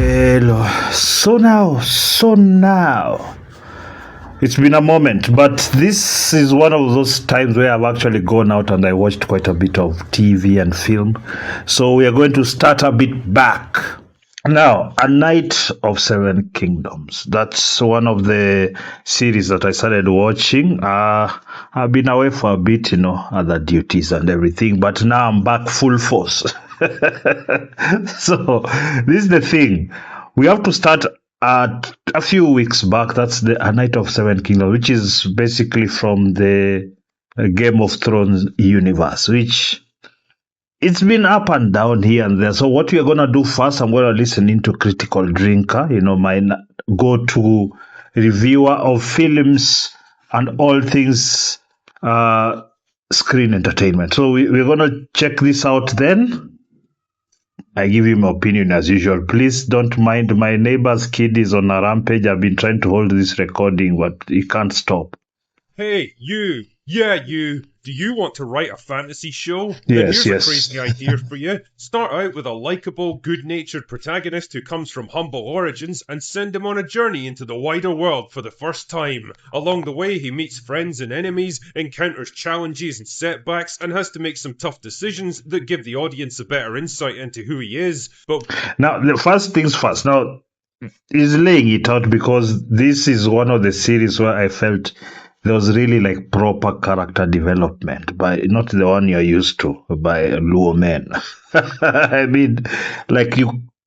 Hello. So now, it's been a moment, but this is one of those times where I've actually gone out and I watched quite a bit of TV and film. So we are going to start a bit back. Now, A Night of Seven Kingdoms. That's one of the series that I started watching. I've been away for a bit, other duties and everything, but now I'm back full force. So, this is the thing. We have to start at a few weeks back. That's A Night of Seven Kingdoms, which is basically from the Game of Thrones universe, which it's been up and down here and there. So what we are gonna do first, I'm gonna listen into Critical Drinker, my go-to reviewer of films and all things screen entertainment. So we're gonna check this out then. I give him my opinion as usual. Please don't mind, my neighbor's kid is on a rampage. I've been trying to hold this recording, but he can't stop. Hey, you. Yeah, you. Do you want to write a fantasy show? Yes, Here's a crazy idea for you. Start out with a likeable, good-natured protagonist who comes from humble origins and send him on a journey into the wider world for the first time. Along the way, he meets friends and enemies, encounters challenges and setbacks, and has to make some tough decisions that give the audience a better insight into who he is. But now, the first things first. Now, he's laying it out because this is one of the series where I felt there was really like proper character development, by not the one you're used to by Luo men. I mean, like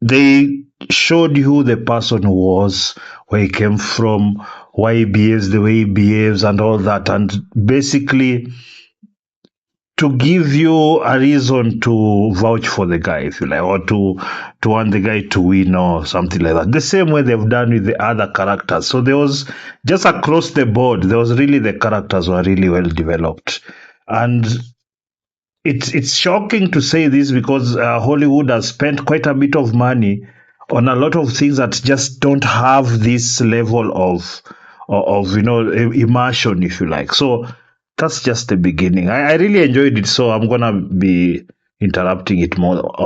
they showed you who the person was, where he came from, why he behaves the way he behaves, and all that, and basically to give you a reason to vouch for the guy, if you like, or to want the guy to win or something like that. The same way they've done with the other characters. So there was just across the board, there was really, the characters were really well developed. And it's shocking to say this because Hollywood has spent quite a bit of money on a lot of things that just don't have this level of immersion, if you like. So that's just the beginning. I really enjoyed it, so I'm gonna be interrupting it more than with a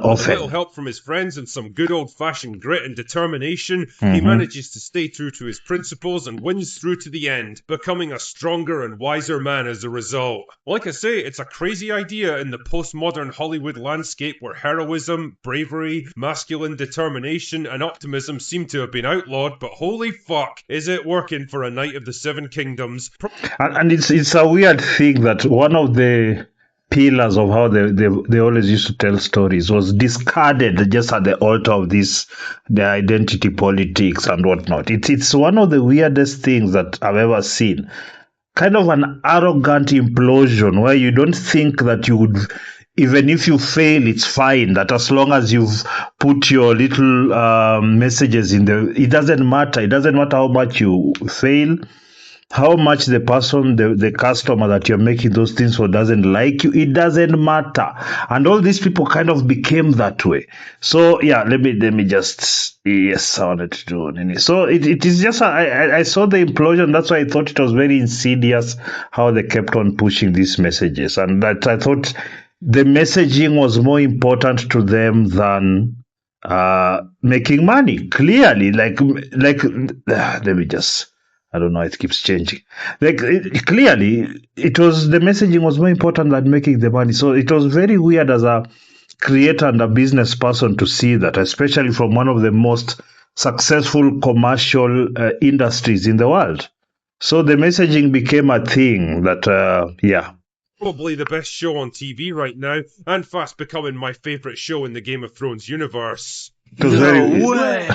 often. little help from his friends and some good old-fashioned grit and determination, he manages to stay true to his principles and wins through to the end, becoming a stronger and wiser man as a result. Like I say, it's a crazy idea in the postmodern Hollywood landscape where heroism, bravery, masculine determination, and optimism seem to have been outlawed, but holy fuck, is it working for A Night of the Seven Kingdoms? And it's a weird thing that one of the pillars of how they always used to tell stories was discarded just at the altar of the identity politics and whatnot. It's one of the weirdest things that I've ever seen. Kind of an arrogant implosion where you don't think that you would, even if you fail, it's fine. That as long as you've put your little messages in it doesn't matter. It doesn't matter how much you fail, how much the person, the customer that you're making those things for doesn't like you, it doesn't matter. And all these people kind of became that way. So yeah, let me just, yes, I wanted to do it. So it is just, I saw the implosion. That's why I thought it was very insidious how they kept on pushing these messages. And that I thought the messaging was more important to them than making money. Clearly, let me just, I don't know, it keeps changing. Clearly, it was, the messaging was more important than making the money. So it was very weird as a creator and a business person to see that, especially from one of the most successful commercial industries in the world. So the messaging became a thing that, Probably the best show on TV right now, and fast becoming my favourite show in the Game of Thrones universe. It was way!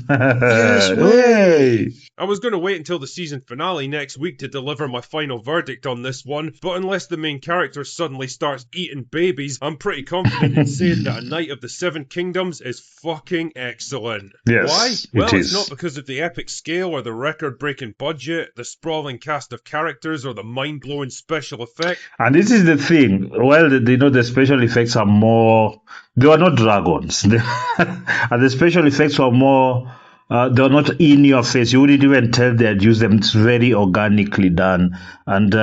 Yes way! I was going to wait until the season finale next week to deliver my final verdict on this one, but unless the main character suddenly starts eating babies, I'm pretty confident in saying that A Night of the Seven Kingdoms is fucking excellent. Yes, why? Well, it is. It's not because of the epic scale or the record-breaking budget, the sprawling cast of characters, or the mind-blowing special effects. And this is the thing. Well, the special effects are more, they were not dragons. And the special effects were more, they're not in your face. You wouldn't even tell they had used them. It's very organically done. And,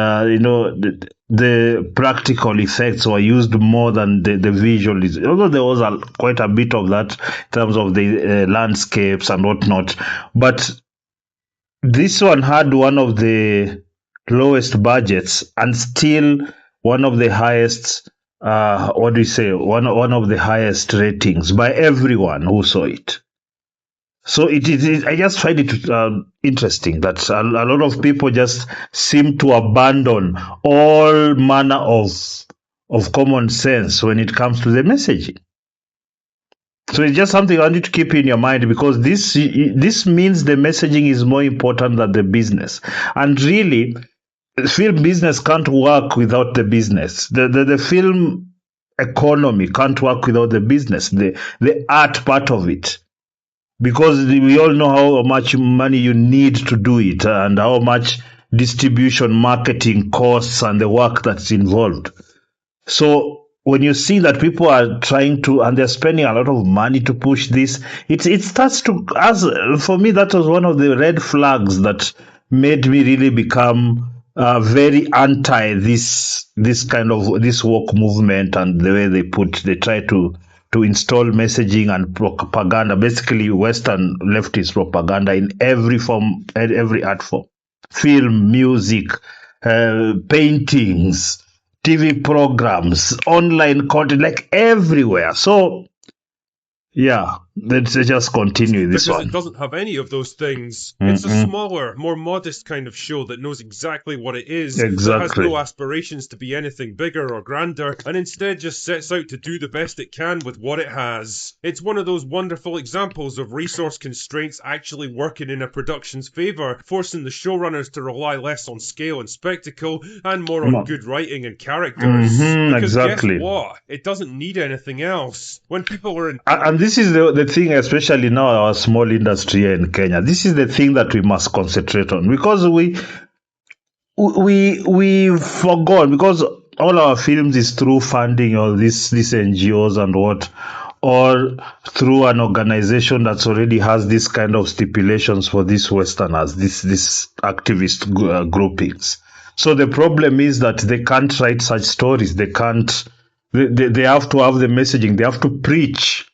the practical effects were used more than the visual. Although there was quite a bit of that in terms of the landscapes and whatnot. But this one had one of the lowest budgets and still one of the highest, what do you say, one of the highest ratings by everyone who saw it. So I just find it interesting that a lot of people just seem to abandon all manner of common sense when it comes to the messaging. So it's just something I need to keep in your mind, because this means the messaging is more important than the business. And really, film business can't work without the business. The film economy can't work without the business, the art part of it. Because we all know how much money you need to do it, and how much distribution, marketing costs, and the work that's involved. So when you see that people are trying to, and they're spending a lot of money to push this, it starts to, as for me, that was one of the red flags that made me really become very anti this kind of this woke movement, and the way they try to install messaging and propaganda, basically Western leftist propaganda in every form, every art form, film, music, paintings, TV programs, online content, like everywhere. So, yeah, let's just continue this because one. it doesn't have any of those things. It's a smaller, more modest kind of show that knows exactly what it is, that has Exactly. no aspirations to be anything bigger or grander, and instead just sets out to do the best it can with what it has. It's one of those wonderful examples of resource constraints actually working in a production's favour, forcing the showrunners to rely less on scale and spectacle and more on good writing and characters. Because exactly. guess what? It doesn't need anything else. When people are in... And this is the thing, especially now, our small industry here in Kenya. This is the thing that we must concentrate on, because we forgot, because all our films is through funding or these NGOs and what, or through an organization that already has this kind of stipulations for these Westerners, this activist groupings. So the problem is that they can't write such stories. They can't. They have to have the messaging. They have to preach.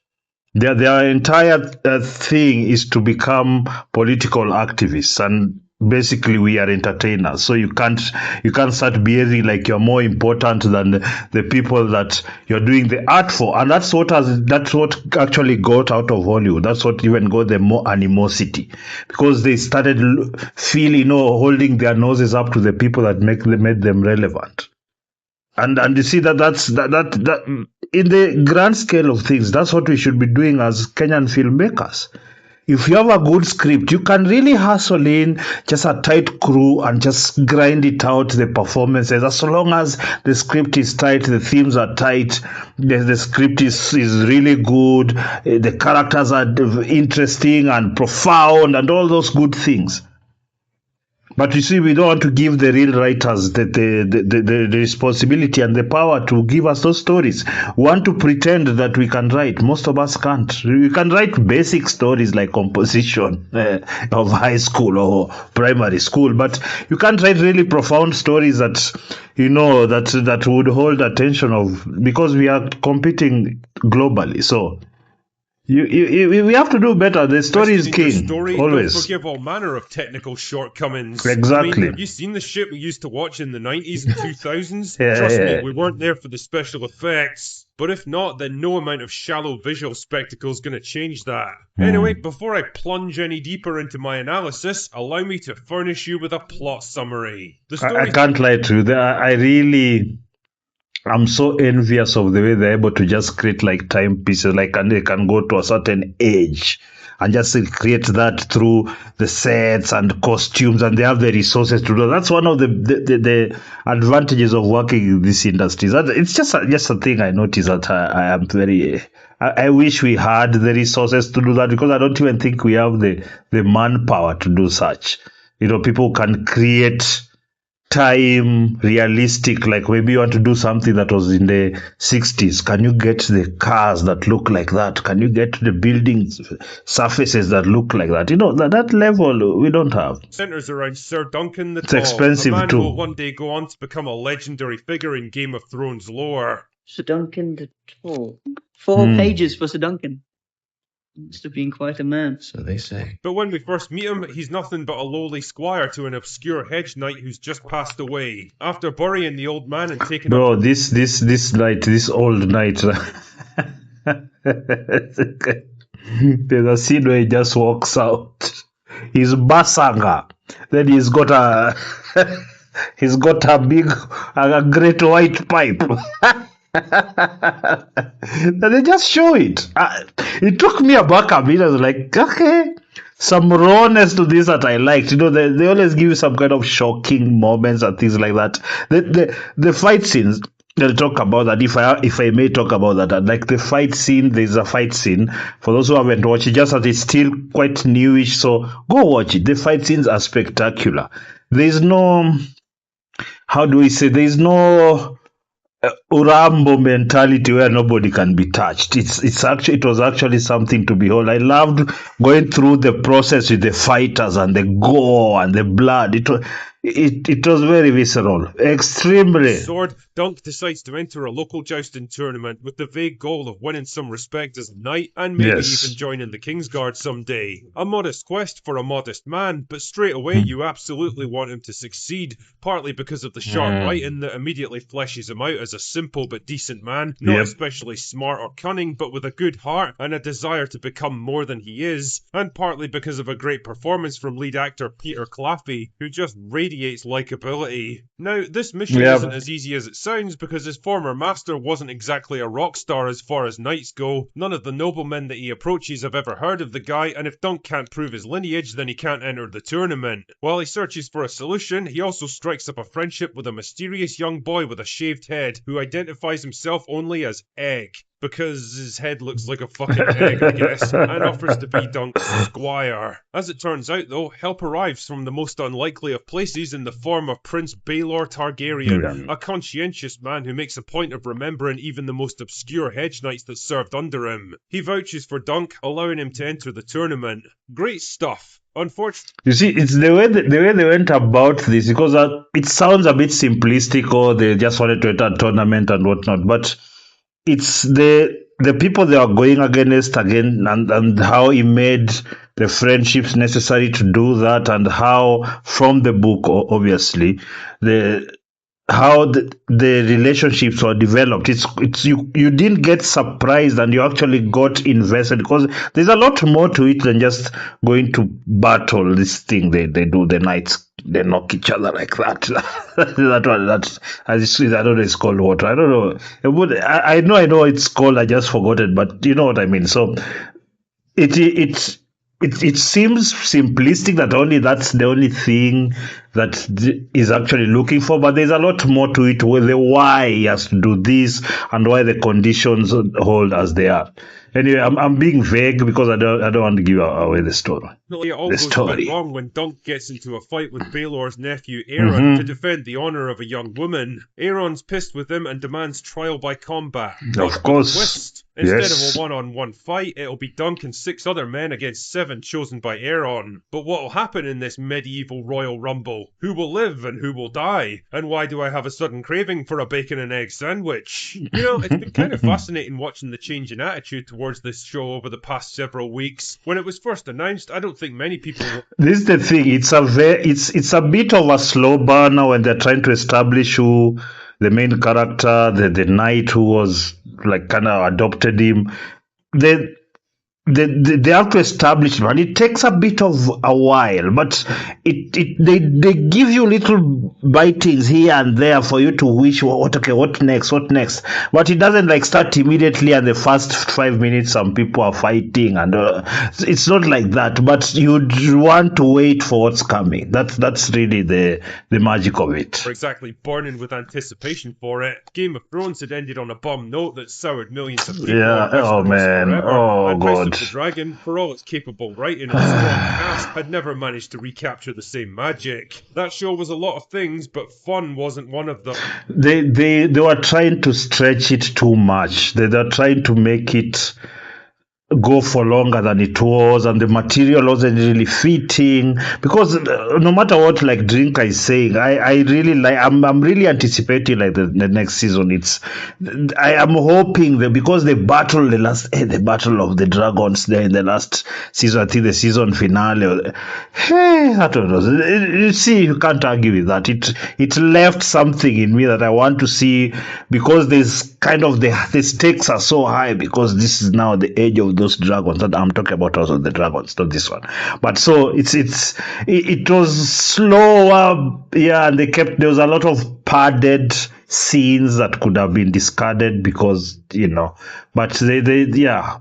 Their entire thing is to become political activists, and basically we are entertainers. So you can't start behaving like you're more important than the people that you're doing the art for. And that's what actually got out of Hollywood. That's what even got them more animosity, because they started holding their noses up to the people that made them relevant. And you see that in the grand scale of things, that's what we should be doing as Kenyan filmmakers. If you have a good script, you can really hustle in just a tight crew and just grind it out, the performances. As long as the script is tight, the themes are tight, the script is really good, the characters are interesting and profound and all those good things. But you see, we don't want to give the real writers the responsibility and the power to give us those stories. We want to pretend that we can write. Most of us can't. We can write basic stories like composition of high school or primary school, but you can't write really profound stories that, that would hold attention of, because we are competing globally. So we have to do better. The story is king. Always. Don't forgive all manner of technical shortcomings. Exactly. I mean, have you seen the shit we used to watch in the 90s and 2000s? Trust me, we weren't there for the special effects. But if not, then no amount of shallow visual spectacle is going to change that. Anyway, before I plunge any deeper into my analysis, allow me to furnish you with a plot summary. The story... I can't lie to you. I'm so envious of the way they're able to just create like timepieces, and they can go to a certain age and just create that through the sets and costumes, and they have the resources to do. That's one of the advantages of working in this industry. It's just a thing I noticed that I am very. I wish we had the resources to do that, because I don't even think we have the manpower to do such. People can create time realistic, like maybe you want to do something that was in the 60s. Can you get the cars that look like that? Can you get the buildings surfaces that look like that? That level we don't have. Centers around Sir Duncan the It's Tall, expensive a man too. who will one day go on to become a legendary figure in Game of Thrones lore. Sir Duncan the Tall. 4 pages for Sir Duncan. Must have been quite a man. So they say. But when we first meet him, he's nothing but a lowly squire to an obscure hedge knight who's just passed away. After burying the old man and taking Bro, up... this old knight. There's a scene where he just walks out. He's Basanga. Then he's got a a great white pipe. And they just show it. It took me aback a bit. I was like, okay, some rawness to this that I liked. They always give you some kind of shocking moments and things like that. The fight scenes. They'll talk about that. If I may talk about that, like the fight scene, there's a fight scene for those who haven't watched it. Just that it's still quite newish, so go watch it. The fight scenes are spectacular. There's no, how do we say? There's no Urambo mentality where nobody can be touched. It was actually something to behold. I loved going through the process with the fighters and the gore and the blood. It was very visceral, extremely. Sword, Dunk decides to enter a local jousting tournament with the vague goal of winning some respect as a knight and maybe even joining the Kingsguard someday. A modest quest for a modest man, but straight away you absolutely want him to succeed, partly because of the sharp writing that immediately fleshes him out as a simple but decent man, not especially smart or cunning, but with a good heart and a desire to become more than he is, and partly because of a great performance from lead actor Peter Claffey, who just radiates likability. Now, this mission isn't as easy as it sounds because his former master wasn't exactly a rock star as far as knights go. None of the noblemen that he approaches have ever heard of the guy, and if Dunk can't prove his lineage, then he can't enter the tournament. While he searches for a solution, he also strikes up a friendship with a mysterious young boy with a shaved head who identifies himself only as Egg, because his head looks like a fucking egg, I guess, and offers to be Dunk's squire. As it turns out, though, help arrives from the most unlikely of places in the form of Prince Baelor Targaryen, a conscientious man who makes a point of remembering even the most obscure hedge knights that served under him. He vouches for Dunk, allowing him to enter the tournament. Great stuff. Unfortunately, you see, it's the way they went about this, because it sounds a bit simplistic, or they just wanted to enter a tournament and whatnot, but it's the people they are going against again, and how he made the friendships necessary to do that, and how from the book, obviously, how the relationships were developed. It's you didn't get surprised, and you actually got invested, because there's a lot more to it than just going to battle. This thing they do, the knights, they knock each other like that. that I don't know, it's called what, I don't know. I know it's called, I just forgot it, but you know what I mean. So it seems simplistic that only that's the only thing that is actually looking for, but there's a lot more to it, with the why he has to do this and why the conditions hold as they are. Anyway, I'm being vague because I don't want to give away the story. It all goes a bit wrong when Dunk gets into a fight with Baelor's nephew Aeron to defend the honour of a young woman. Aeron's pissed with him and demands trial by combat. Of course. Instead of a one-on-one fight, it'll be Dunk and 6 other men against 7 chosen by Aeron. But what will happen in this medieval royal rumble? Who will live and who will die? And why do I have a sudden craving for a bacon and egg sandwich? You know, it's been kind of fascinating watching the change in attitude towards this show over the past several weeks. When it was first announced, I don't think many people... This is the thing, it's a bit of a slow burner when they're trying to establish who the main character, the knight who was like kind of adopted him. They have to establish him, and it takes a bit of a while, but they give you little bitings here and there for you to wish, what next, but it doesn't like start immediately, and the first 5 minutes some people are fighting, and it's not like that, but you'd want to wait for what's coming. That's really the magic of it. Exactly, burning with anticipation for it. Game of Thrones had ended on a bomb note that soured millions of people. Yeah, oh man, oh god. the Dragon, for all its capable writing and strong cast, had never managed to recapture the same magic. That show was a lot of things, but fun wasn't one of them. They were trying to stretch it too much. They were trying to make it go for longer than it was, and the material wasn't really fitting, because no matter what like Drinker is saying, I really like, I'm really anticipating like the next season. I am hoping that, because they battled the battle of the dragons there in the last season, I think the season finale, I don't know, you see, you can't argue with that. It left something in me that I want to see, because there's kind of the stakes are so high, because this is now the age of those dragons that I'm talking about, also the dragons, not this one. But so it was slower, yeah, and there was a lot of padded scenes that could have been discarded, because but they yeah.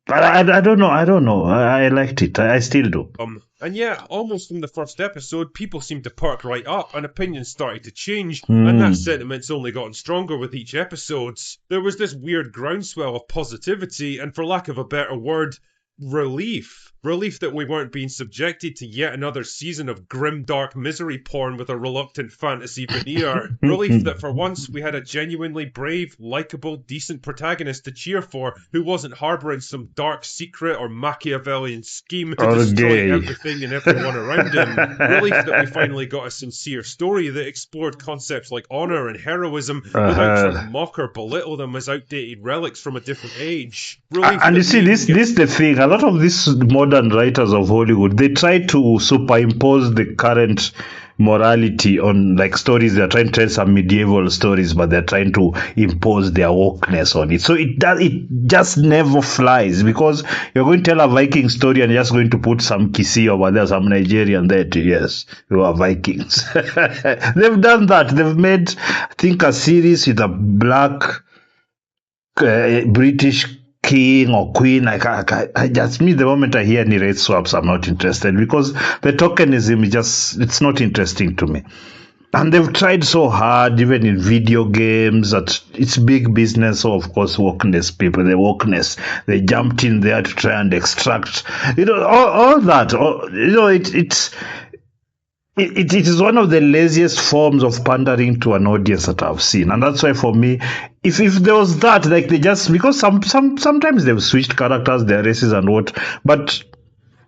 But I don't know. I liked it. I still do. And yeah, almost from the first episode, people seemed to perk right up and opinions started to change, and that sentiment's only gotten stronger with each episode. There was this weird groundswell of positivity and, for lack of a better word, relief. Relief that we weren't being subjected to yet another season of grim, dark misery porn with a reluctant fantasy veneer. Relief that for once we had a genuinely brave, likeable, decent protagonist to cheer for, who wasn't harbouring some dark secret or Machiavellian scheme to destroy everything and everyone around him. Relief that we finally got a sincere story that explored concepts like honour and heroism without trying to mock or belittle them as outdated relics from a different age. Relief and you see, this the thing. A lot of these modern writers of Hollywood, they try to superimpose the current morality on like stories. They're trying to tell some medieval stories, but they're trying to impose their wokeness on it. So it just never flies, because you're going to tell a Viking story and you're just going to put some Kisi over there, some Nigerian there too. Yes, you are Vikings. They've done that. They've made, I think, a series with a black British king or queen. I just the moment I hear any race swaps, I'm not interested, because the tokenism it's not interesting to me. And they've tried so hard, even in video games, that it's big business. So of course, wokeness, they jumped in there to try and extract, all that. It is one of the laziest forms of pandering to an audience that I've seen, and that's why for me, if there was that, like, they just, because sometimes they've switched characters, their races and what, but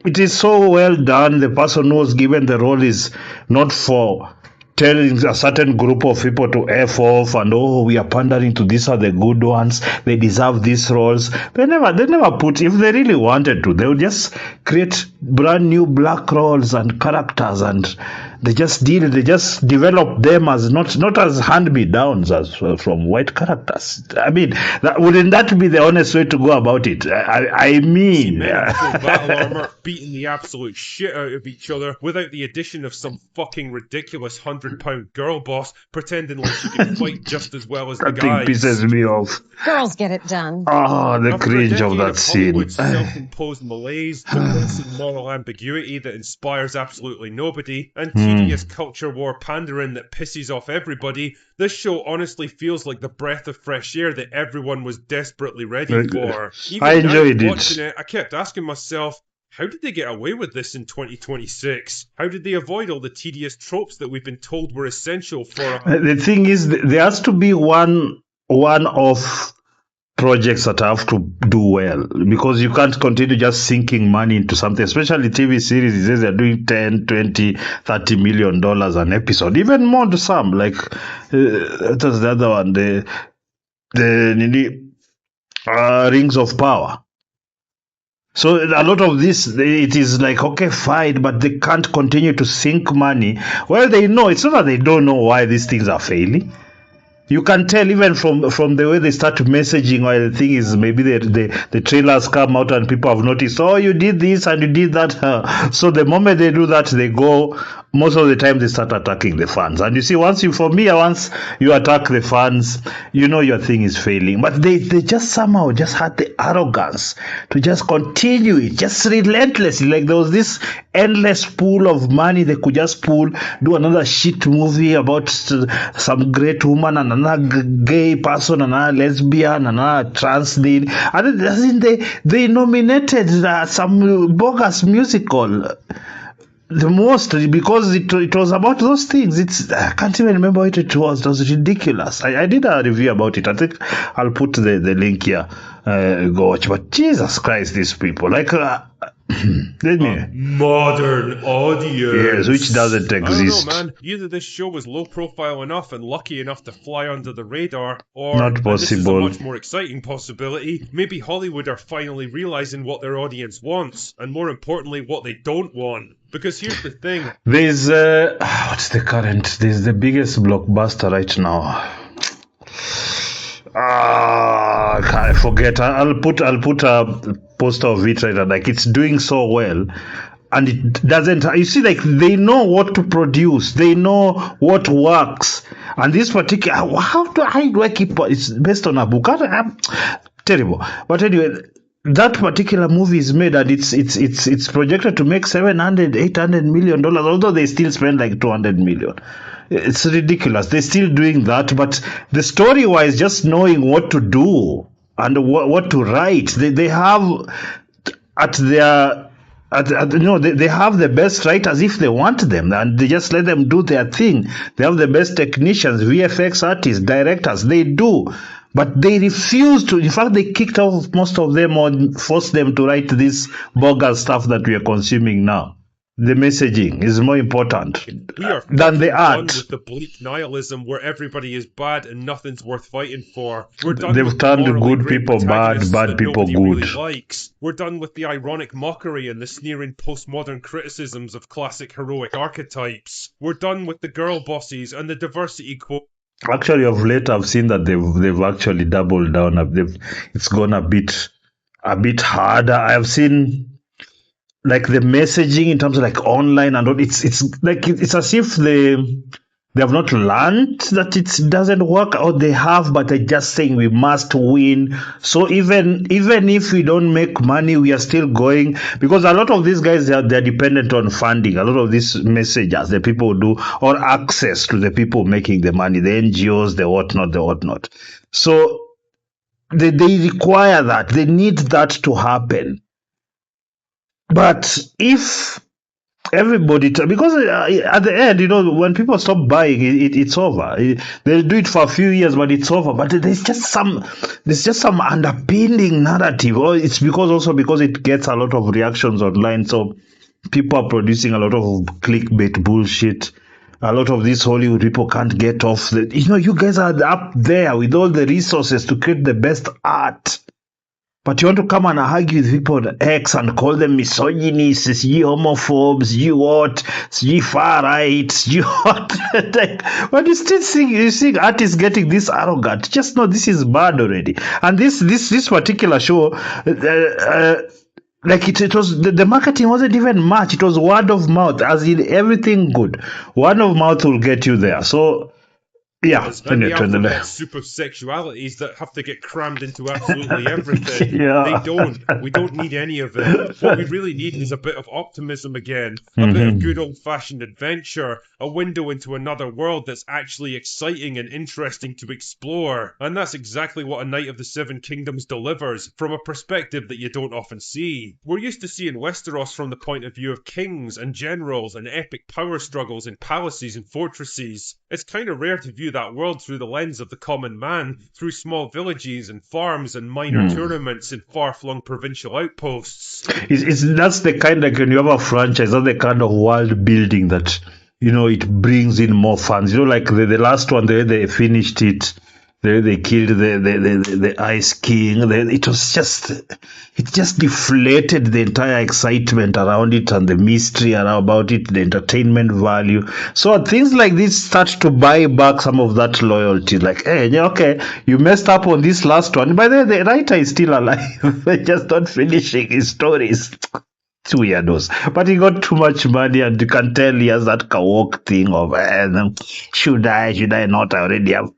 it is so well done. The person who was given the role is not for telling a certain group of people to F off and, we are pandering to these are the good ones, they deserve these roles. They never put, if they really wanted to, they would just create brand new black roles and characters, and they just develop them as not as hand-me-downs as from white characters. I mean, wouldn't that be the honest way to go about it? I mean, battle armor beating the absolute shit out of each other without the addition of some fucking ridiculous 100-pound girl boss pretending like she can fight just as well as the guys. That thing pisses me off. Girls get it done. Oh, the cringe of that scene. Self-imposed malaise, depressing moral ambiguity that inspires absolutely nobody, and tedious culture war pandering that pisses off everybody, this show honestly feels like the breath of fresh air that everyone was desperately ready for. Even I enjoyed watching it, I kept asking myself, how did they get away with this in 2026? How did they avoid all the tedious tropes that we've been told were essential for... The thing is, there has to be one of projects that have to do well, because you can't continue just sinking money into something, especially TV series. It says they're doing 10, 20, 30 million dollars an episode, even more to some, like what was the other one, the Rings of Power. So a lot of this, it is like, okay, fine, but they can't continue to sink money. Well, they know, it's not that they don't know why these things are failing. You can tell even from the way they start messaging. While the thing is, maybe the trailers come out and people have noticed, you did this and you did that. So the moment they do that, they go most of the time they start attacking the fans. And you see, once you attack the fans, you know your thing is failing. But they just somehow just had the arrogance to just continue it, just relentlessly. Like there was this endless pool of money they could just pull, do another shit movie about some great woman and another gay person, another lesbian, another trans dude. And they nominated some bogus musical. The most, because it was about those things. I can't even remember what it was. It was ridiculous. I did a review about it. I think I'll put the link here. Go watch. But Jesus Christ, these people, like let me modern audience. Yes, which doesn't exist. I don't know, man. Either this show was low profile enough and lucky enough to fly under the radar, or not possible. This is a much more exciting possibility. Maybe Hollywood are finally realizing what their audience wants, and more importantly, what they don't want. Because here's the thing. There's what's the current? There's the biggest blockbuster right now. I forget. I'll put a poster of it right now. Like it's doing so well, and it doesn't. You see, like they know what to produce. They know what works. And this particular, how do I keep? It's based on a book. I'm terrible. But anyway, that particular movie is made, and it's projected to make $700-800 million. Although they still spend like $200 million. It's ridiculous. They're still doing that, but the story wise, just knowing what to do and what to write, they have at their they have the best writers if they want them, and they just let them do their thing. They have the best technicians, VFX artists, directors. They do, but they refuse to. In fact, they kicked off most of them or forced them to write this bogus stuff that we are consuming now. The messaging is more important than the art. With the bleak nihilism where everybody is bad and nothing's worth fighting for. We're done. They've turned good people bad people good. Really likes. We're done with the ironic mockery and the sneering postmodern criticisms of classic heroic archetypes. We're done with the girl bosses and the diversity quote. Actually, of late, I've seen that they've actually doubled down. It's gone a bit harder. I've seen. Like the messaging in terms of like online and all, it's like it's as if they have not learned that it doesn't work, or they have, but they're just saying we must win. So even if we don't make money, we are still going, because a lot of these guys they're dependent on funding. A lot of these messengers, the people do, or access to the people making the money, the NGOs, the whatnot. So they require that. They need that to happen. But if everybody, because at the end, when people stop buying, it's over. They'll do it for a few years, but it's over. But there's just some underpinning narrative, or it's because it gets a lot of reactions online. So people are producing a lot of clickbait bullshit. A lot of these Hollywood people can't get off. You guys are up there with all the resources to create the best art. But you want to come and argue with people on X and call them misogynists, ye homophobes, you what, ye far right, you what. But you still see artists getting this arrogant. Just know this is bad already. And this particular show, like it was, the marketing wasn't even much. It was word of mouth, as in everything good. Word of mouth will get you there. So, yeah, and the alphabet soup of sexualities that have to get crammed into absolutely everything. Yeah. We don't need any of it. What we really need is a bit of optimism again, a bit of good old-fashioned adventure, a window into another world that's actually exciting and interesting to explore. And that's exactly what A Knight of the Seven Kingdoms delivers, from a perspective that you don't often see. We're used to seeing Westeros from the point of view of kings and generals and epic power struggles in palaces and fortresses. It's kind of rare to view that world through the lens of the common man, through small villages and farms and minor tournaments in far-flung provincial outposts. That's the kind, like when you have a franchise, that's the kind of world building that, it brings in more fans. Like the last one, they finished it. They killed the Ice King. It just deflated the entire excitement around it and the mystery about it, the entertainment value. So things like this start to buy back some of that loyalty. Like, hey, okay, you messed up on this last one. By the way, the writer is still alive. Just not finishing his stories. It's weirdos. But he got too much money, and you can tell he has that walk thing of, should I not? I already have.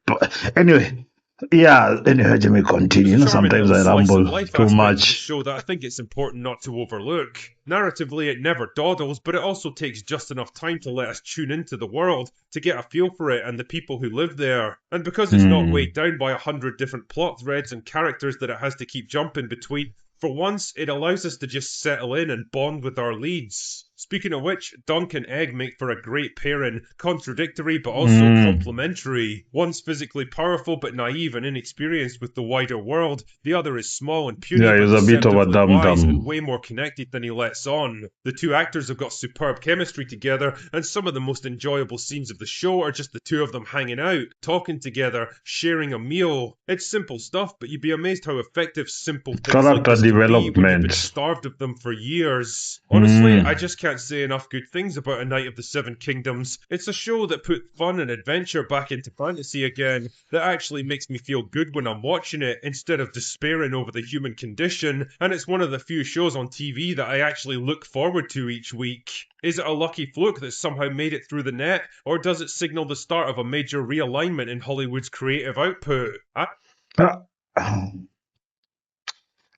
Anyway, yeah, anyway, let me continue. There's a charming Sometimes little I slice of ramble life too aspect to the much. show that I think it's important not to overlook. Narratively, it never dawdles, but it also takes just enough time to let us tune into the world, to get a feel for it and the people who live there. And because it's not weighed down by 100 different plot threads and characters that it has to keep jumping between, for once, it allows us to just settle in and bond with our leads. Speaking of which, Dunk and Egg make for a great pairing, contradictory but also complementary. One's physically powerful but naive and inexperienced with the wider world. The other is small and puny Yeah, but he's a bit of a deceptively wise and dum-dum. way more connected than he lets on. The two actors have got superb chemistry together, and some of the most enjoyable scenes of the show are just the two of them hanging out, talking together, sharing a meal. It's simple stuff, but you'd be amazed how effective simple things like Character this can be when you've been development. starved of them for years. Honestly, I just can't say enough good things about A Knight of the Seven Kingdoms. It's a show that put fun and adventure back into fantasy again, that actually makes me feel good when I'm watching it, instead of despairing over the human condition, and it's one of the few shows on TV that I actually look forward to each week. Is it a lucky fluke that somehow made it through the net, or does it signal the start of a major realignment in Hollywood's creative output? Uh,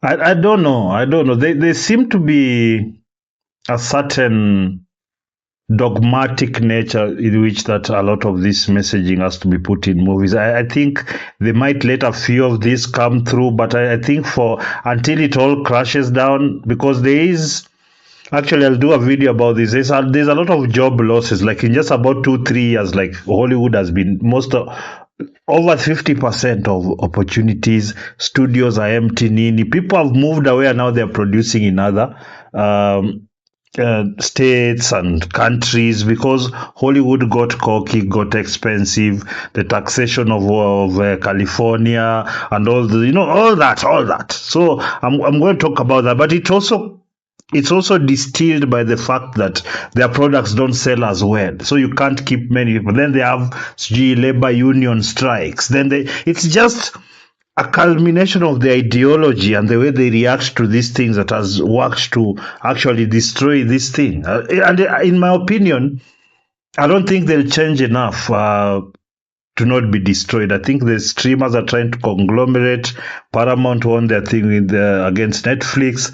I don't know. I don't know. They seem to be a certain dogmatic nature in which that a lot of this messaging has to be put in movies. I think they might let a few of these come through, but I think for until it all crashes down, because there is actually, I'll do a video about this. There's a lot of job losses. Like in just about 2-3 years, like Hollywood has been over 50% of opportunities. Studios are empty. People have moved away and now they're producing in other states and countries because Hollywood got cocky, got expensive. The taxation of California and all that. So I'm going to talk about that, but it's also distilled by the fact that their products don't sell as well. So you can't keep many people. Then they have labor union strikes. It's just a culmination of the ideology and the way they react to these things that has worked to actually destroy this thing. And in my opinion, I don't think they'll change enough to not be destroyed. I think the streamers are trying to conglomerate. Paramount won their thing against Netflix.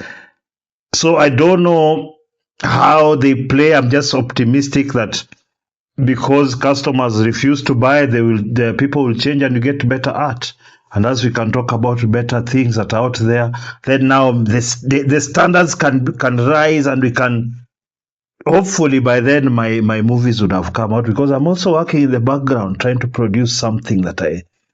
So I don't know how they play. I'm just optimistic that because customers refuse to buy, the people will change and you get better art. And as we can talk about better things that are out there, then now the standards can rise, and we can hopefully by then my movies would have come out, because I'm also working in the background trying to produce something that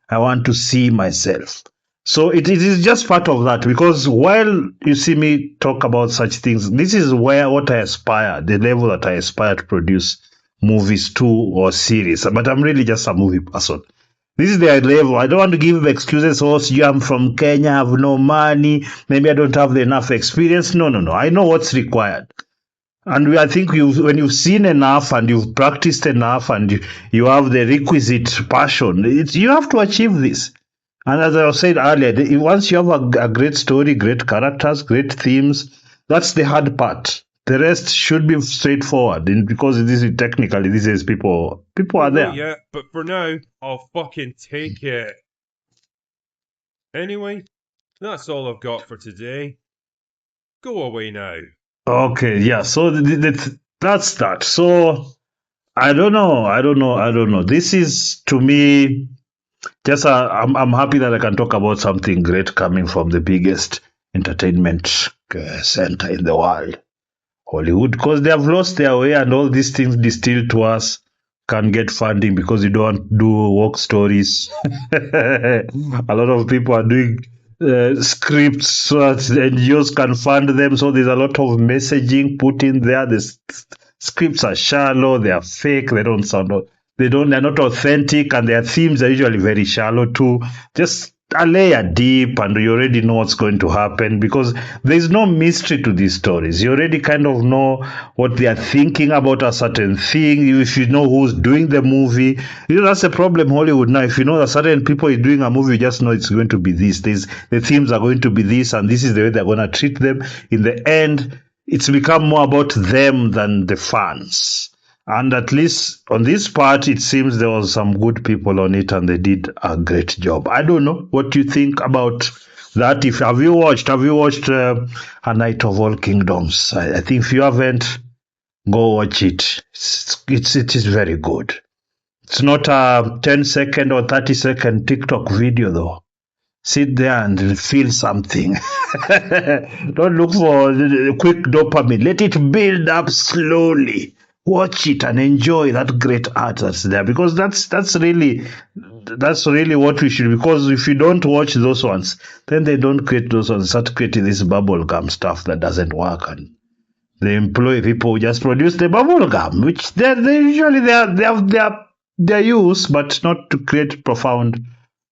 I want to see myself. So it is just part of that, because while you see me talk about such things, this is what I aspire, the level that I aspire to produce movies to or series. But I'm really just a movie person. This is the level. I don't want to give excuses. Oh, I'm from Kenya, I have no money, maybe I don't have enough experience. No. I know what's required. And I think when you've seen enough and you've practiced enough and you have the requisite passion, you have to achieve this. And as I said earlier, once you have a great story, great characters, great themes, that's the hard part. The rest should be straightforward, because technically this is people are there. Not yet, but for now, I'll fucking take it. Anyway, that's all I've got for today. Go away now. Okay, yeah. So that's that. So I don't know. This is, to me, just I'm happy that I can talk about something great coming from the biggest entertainment center in the world, Hollywood, because they have lost their way, and all these things distilled to us can get funding because you don't do work stories. A lot of people are doing scripts so that NGOs can fund them. So there's a lot of messaging put in there. The scripts are shallow, they are fake, they're not authentic, and their themes are usually very shallow too. Just a layer deep, and you already know what's going to happen, because there's no mystery to these stories. You already kind of know what they are thinking about a certain thing. If you know who's doing the movie, that's the problem Hollywood now. If you know that certain people is doing a movie, you just know it's going to be this. The themes are going to be this, and this is the way they're going to treat them. In the end, it's become more about them than the fans. And at least on this part, it seems there was some good people on it and they did a great job. I don't know what you think about that. If have you watched A Night of All Kingdoms? I think if you haven't, go watch it. It is very good. It's not a 10-second or 30-second TikTok video though. Sit there and feel something. Don't look for quick dopamine. Let it build up slowly. Watch it and enjoy that great art that's there, because that's really what we should. Because if you don't watch those ones, then they don't create those ones. Start creating this bubblegum stuff that doesn't work, and they employ people who just produce the bubblegum, which they usually they have their use, but not to create profound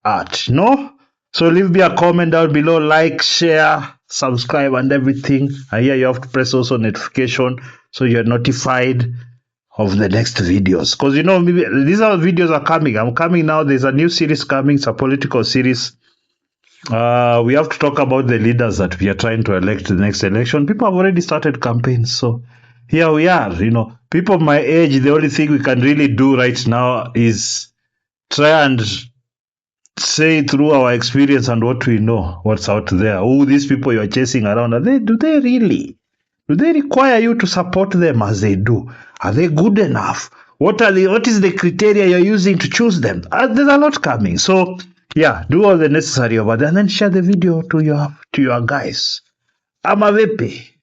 art. No. So leave me a comment down below, like, share, subscribe, and everything. And here you have to press also notification so you're notified of the next videos. Because maybe these are videos are coming. I'm coming now. There's a new series coming. It's a political series. We have to talk about the leaders that we are trying to elect the next election. People have already started campaigns. So here we are. People my age, the only thing we can really do right now is try and say through our experience and what we know, what's out there. Who these people you're chasing around, do they require you to support them as they do? Are they good enough? What is the criteria you're using to choose them? There's a lot coming. So yeah, do all the necessary over there and then share the video to your guys. I'm a VP.